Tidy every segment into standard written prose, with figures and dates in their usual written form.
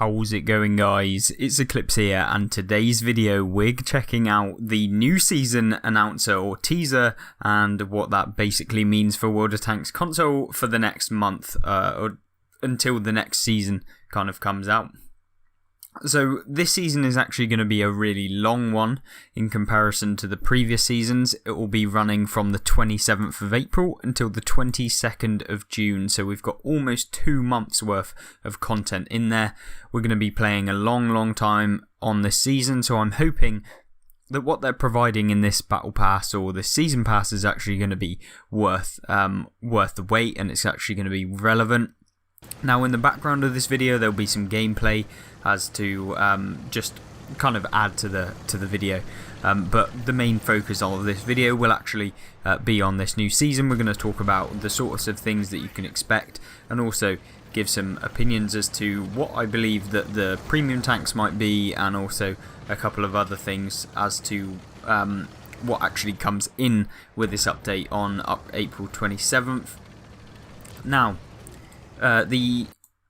How's it going, guys? It's Eclipse here, and today's video we're checking out the new season announcer or teaser and what that basically means for World of Tanks console for the next month or until the next season kind of comes out. So this season is actually going to be a really long one in comparison to the previous seasons. It will be running from the 27th of April until the 22nd of June. So we've got almost 2 months worth of content in there. We're going to be playing a long time on this season. So I'm hoping that what they're providing in this battle pass or this season pass is actually going to be worth the wait, and it's actually going to be relevant. Now, in the background of this video, there'll be some gameplay as to just kind of add to the video, but the main focus of this video will actually be on this new season. We're going to talk about the sorts of things that you can expect, and also give some opinions as to what I believe that the premium tanks might be, and also a couple of other things as to what actually comes in with this update on April 27th. Now, the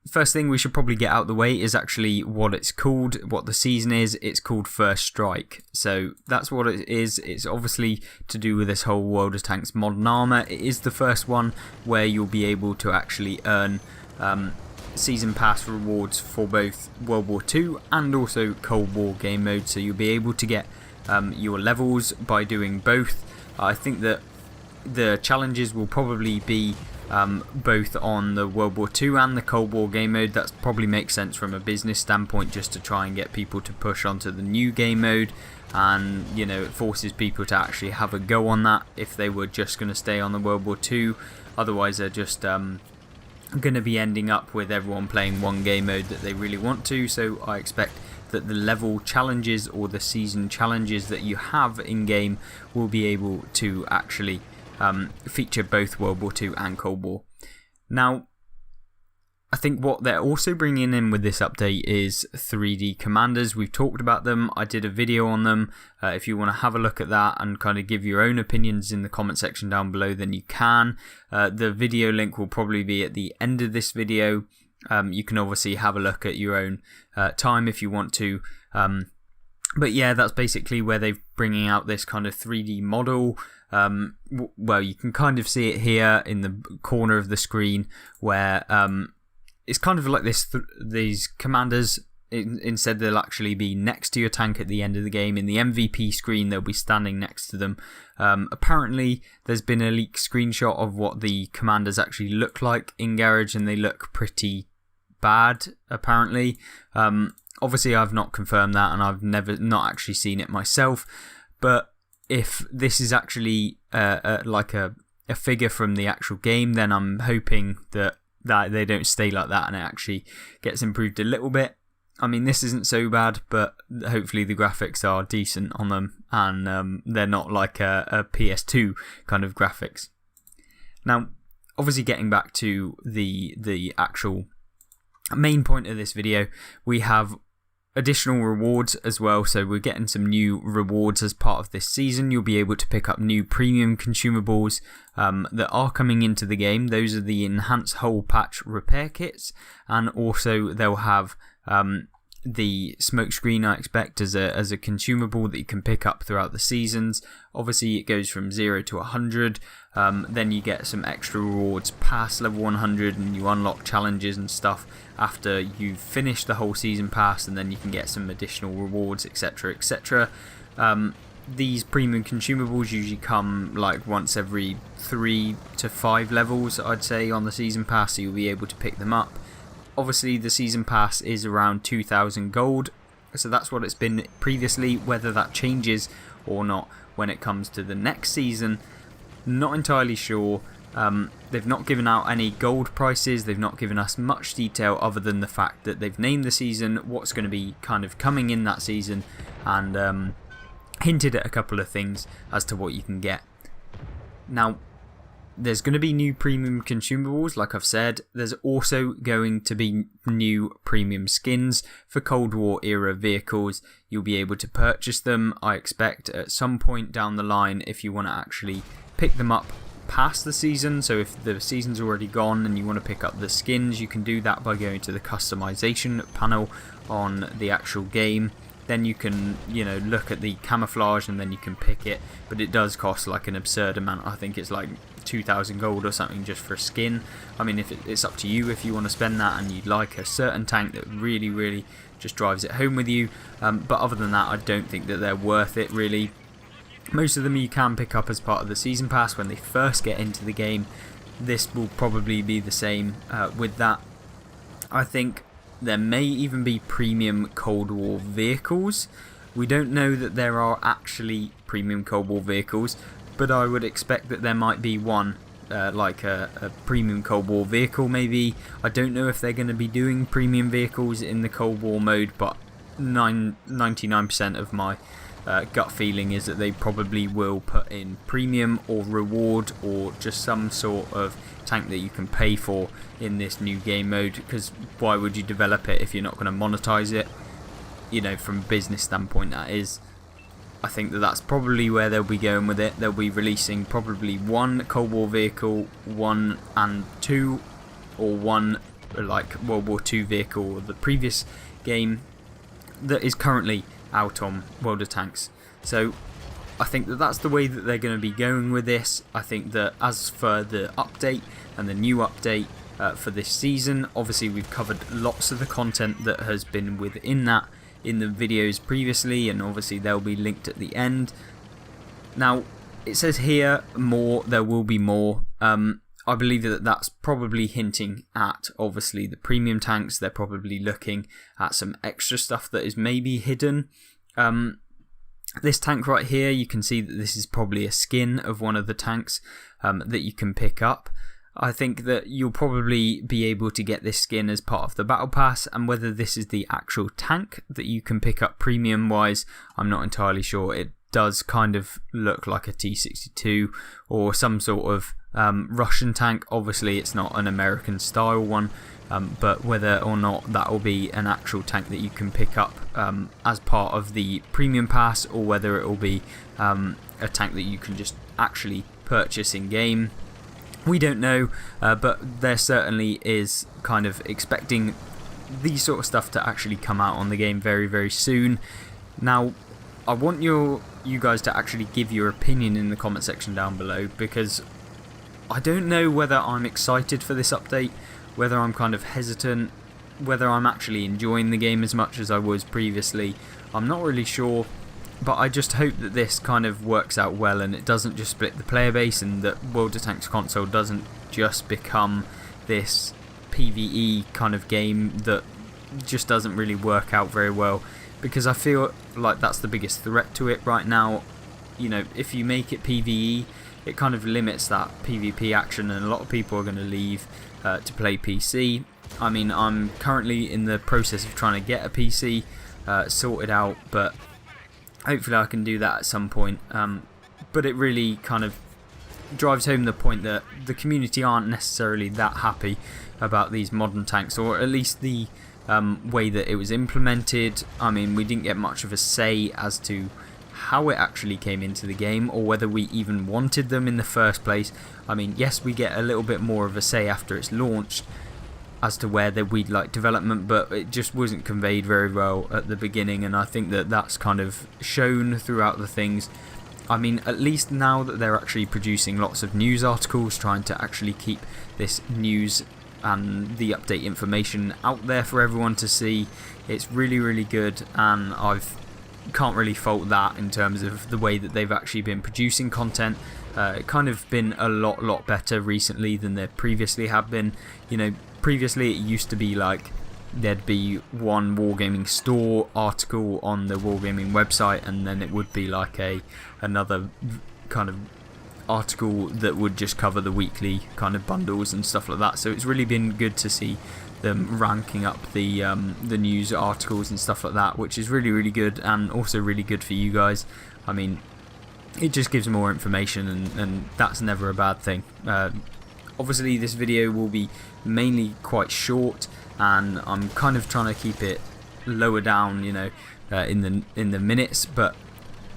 first thing we should probably get out of the way is actually what it's called, what the season is. It's called First Strike. So that's what it is. It's obviously to do with this whole World of Tanks Modern Armour. It is the first one where you'll be able to actually earn season pass rewards for both World War II and also Cold War game mode. So you'll be able to get your levels by doing both. I think that the challenges will probably be both on the World War II and the Cold War game mode. That probably makes sense from a business standpoint, just to try and get people to push onto the new game mode, and you know, it forces people to actually have a go on that if they were just going to stay on the World War II. Otherwise they're just going to be ending up with everyone playing one game mode that they really want to. So I expect that the level challenges or the season challenges that you have in game will be able to actually feature both World War II and Cold War. Now, I think what they're also bringing in with this update is 3D commanders. We've talked about them. I did a video on them. If you want to have a look at that and kind of give your own opinions in the comment section down below, then you can. The video link will probably be at the end of this video. You can obviously have a look at your own time if you want to. But yeah, that's basically where they're bringing out this kind of 3D model. Well, you can kind of see it here in the corner of the screen, where it's kind of like these commanders. Instead, they'll actually be next to your tank at the end of the game. In the MVP screen, they'll be standing next to them. Apparently, there's been a leaked screenshot of what the commanders actually look like in Garage, and they look pretty bad, apparently. Obviously, I've not confirmed that, and I've not actually seen it myself, but if this is actually like a figure from the actual game, then I'm hoping that they don't stay like that and it actually gets improved a little bit. I mean, this isn't so bad, but hopefully the graphics are decent on them, and they're not like a PS2 kind of graphics. Now, obviously getting back to the actual main point of this video, we have additional rewards as well. So we're getting some new rewards as part of this season. You'll be able to pick up new premium consumables that are coming into the game. Those are the enhanced hole patch repair kits, and also they'll have the smoke screen, I expect, as a consumable that you can pick up throughout the seasons. Obviously it goes from 0 to 100. Then you get some extra rewards past level 100, and you unlock challenges and stuff after you've finished the whole season pass, and then you can get some additional rewards, etc, etc. These premium consumables usually come like once every 3 to 5 levels, I'd say, on the season pass, so you'll be able to pick them up. Obviously the season pass is around 2,000 gold, so that's what it's been previously. Whether that changes or not when it comes to the next season, not entirely sure. They've not given out any gold prices. They've not given us much detail other than the fact that they've named the season, what's going to be kind of coming in that season, and hinted at a couple of things as to what you can get. Now, there's going to be new premium consumables, like I've said. There's also going to be new premium skins for Cold War era vehicles. You'll be able to purchase them, I expect, at some point down the line if you want to actually pick them up past the season. So if the season's already gone and you want to pick up the skins, you can do that by going to the customization panel on the actual game. Then you can, look at the camouflage and then you can pick it, but it does cost like an absurd amount. I think it's like 2,000 gold or something just for a skin. I mean, it's up to you if you want to spend that and you like a certain tank that really just drives it home with you, but other than that, I don't think that they're worth it really. Most of them you can pick up as part of the season pass when they first get into the game. This will probably be the same with that. I think there may even be premium Cold War vehicles. We don't know that there are actually premium Cold War vehicles, but I would expect that there might be one, like a premium Cold War vehicle maybe. I don't know if they're going to be doing premium vehicles in the Cold War mode, but 99% of my gut feeling is that they probably will put in premium or reward or just some sort of tank that you can pay for in this new game mode, because why would you develop it if you're not going to monetize it, from a business standpoint that is. I think that that's probably where they'll be going with it. They'll be releasing probably one Cold War vehicle, 1 and 2, or one like World War II vehicle of the previous game that is currently out on World of Tanks. So I think that that's the way that they're going to be going with this. I think that as for the update and the new update for this season, obviously we've covered lots of the content that has been within that in the videos previously, and obviously they'll be linked at the end. Now it says here more, there will be more. I believe that that's probably hinting at obviously the premium tanks. They're probably looking at some extra stuff that is maybe hidden. This tank right here, you can see that this is probably a skin of one of the tanks that you can pick up. I think that you'll probably be able to get this skin as part of the battle pass, and whether this is the actual tank that you can pick up premium wise, I'm not entirely sure. It does kind of look like a T-62 or some sort of Russian tank. Obviously it's not an American style one, but whether or not that will be an actual tank that you can pick up as part of the premium pass, or whether it will be a tank that you can just actually purchase in game, we don't know, but there certainly is kind of expecting these sort of stuff to actually come out on the game very soon. Now I want you guys to actually give your opinion in the comment section down below, because I don't know whether I'm excited for this update, whether I'm kind of hesitant, whether I'm actually enjoying the game as much as I was previously. I'm not really sure, but I just hope that this kind of works out well and it doesn't just split the player base, and that World of Tanks console doesn't just become this PvE kind of game that just doesn't really work out very well, because I feel like that's the biggest threat to it right now. If you make it PvE, it kind of limits that PvP action, and a lot of people are going to leave to play PC. I mean, I'm currently in the process of trying to get a PC sorted out, but hopefully I can do that at some point. But it really kind of drives home the point that the community aren't necessarily that happy about these modern tanks, or at least the way that it was implemented. I mean, we didn't get much of a say as to how it actually came into the game, or whether we even wanted them in the first place. I mean, yes, we get a little bit more of a say after it's launched as to where we'd like development, but it just wasn't conveyed very well at the beginning, and I think that that's kind of shown throughout the things. I mean, at least now that they're actually producing lots of news articles, trying to actually keep this news and the update information out there for everyone to see, it's really good, and can't really fault that in terms of the way that they've actually been producing content. It kind of been a lot better recently than they previously have been. Previously it used to be like there'd be one Wargaming store article on the Wargaming website, and then it would be like another kind of article that would just cover the weekly kind of bundles and stuff like that. So it's really been good to see them ranking up the news articles and stuff like that, which is really good, and also really good for you guys. I mean, it just gives more information, and that's never a bad thing. Obviously this video will be mainly quite short, and I'm kind of trying to keep it lower down, in the minutes, but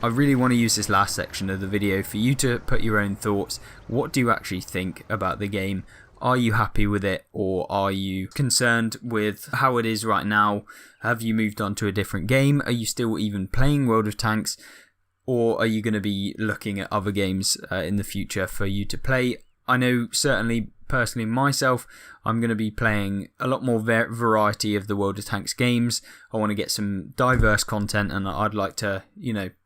I really want to use this last section of the video for you to put your own thoughts. What do you actually think about the game? Are you happy with it, or are you concerned with how it is right now? Have you moved on to a different game? Are you still even playing World of Tanks? Or are you going to be looking at other games in the future for you to play? I know certainly personally myself, I'm going to be playing a lot more variety of the World of Tanks games. I want to get some diverse content, and I'd like to,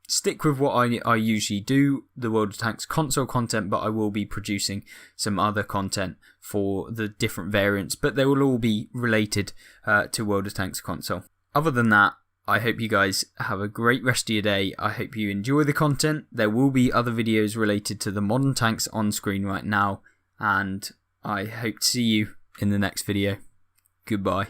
stick with what I usually do, the World of Tanks console content, but I will be producing some other content for the different variants, but they will all be related to World of Tanks console. Other than that, I hope you guys have a great rest of your day. I hope you enjoy the content. There will be other videos related to the modern tanks on screen right now, and I hope to see you in the next video. Goodbye.